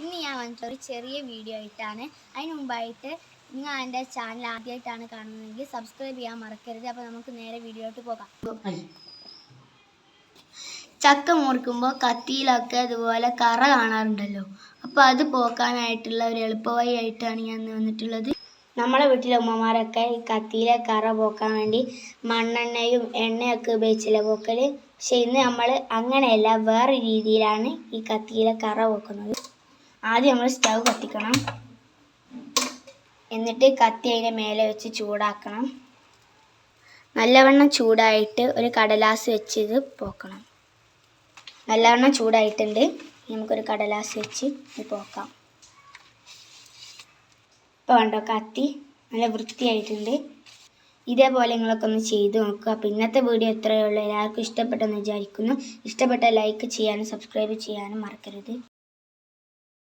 ഇന്ന് ഞാൻ വന്നിട്ടുള്ള ഒരു ചെറിയ വീഡിയോ ആയിട്ടാണ്. അതിന് മുമ്പായിട്ട് നിങ്ങൾ എൻ്റെ ചാനൽ ആദ്യമായിട്ടാണ് കാണുന്നതെങ്കിൽ സബ്സ്ക്രൈബ് ചെയ്യാൻ മറക്കരുത്. അപ്പോൾ നമുക്ക് നേരെ വീഡിയോയിലോട്ട് പോകാം. ചക്ക മുറിക്കുമ്പോൾ കത്തിയിലൊക്കെ അതുപോലെ കറ കാണാറുണ്ടല്ലോ. അപ്പോൾ അത് പോക്കാനായിട്ടുള്ള ഒരു എളുപ്പവഴിയായിട്ടാണ് ഞാൻ വന്നിട്ടുള്ളത്. നമ്മളെ വീട്ടിലെ ഉമ്മമാരൊക്കെ ഈ കത്തിയിലെ കറ പോക്കാൻ വേണ്ടി മണ്ണെണ്ണയും എണ്ണയൊക്കെ ഉപയോഗിച്ചില്ല പോക്കല്. പക്ഷെ ഇന്ന് നമ്മൾ അങ്ങനെയല്ല, വേറെ രീതിയിലാണ് ഈ കത്തിയിലെ കറ പോക്കുന്നത്. ആദ്യം നമ്മൾ സ്റ്റൗ കത്തിക്കണം. എന്നിട്ട് കത്തി അതിൻ്റെ മേലെ വെച്ച് ചൂടാക്കണം. നല്ലവണ്ണം ചൂടായിട്ട് ഒരു കടലാസ് വെച്ച് ഇത് പോക്കണം. നല്ലവണ്ണം ചൂടായിട്ടുണ്ട്. നമുക്കൊരു കടലാസ് വെച്ച് ഇത് പോക്കാം. ഇപ്പോൾ കണ്ടോ, കത്തി നല്ല വൃത്തിയായിട്ടുണ്ട്. ഇതേപോലെ നിങ്ങളൊക്കെ ഒന്ന് ചെയ്ത് നോക്കുക. അപ്പോൾ ഇന്നത്തെ വീഡിയോ ഇത്രയേ ഉള്ളൂ. എല്ലാവർക്കും ഇഷ്ടപ്പെട്ടെന്ന് വിചാരിക്കുന്നു. ഇഷ്ടപ്പെട്ട ലൈക്ക് ചെയ്യാനും സബ്സ്ക്രൈബ് ചെയ്യാനും മറക്കരുത്.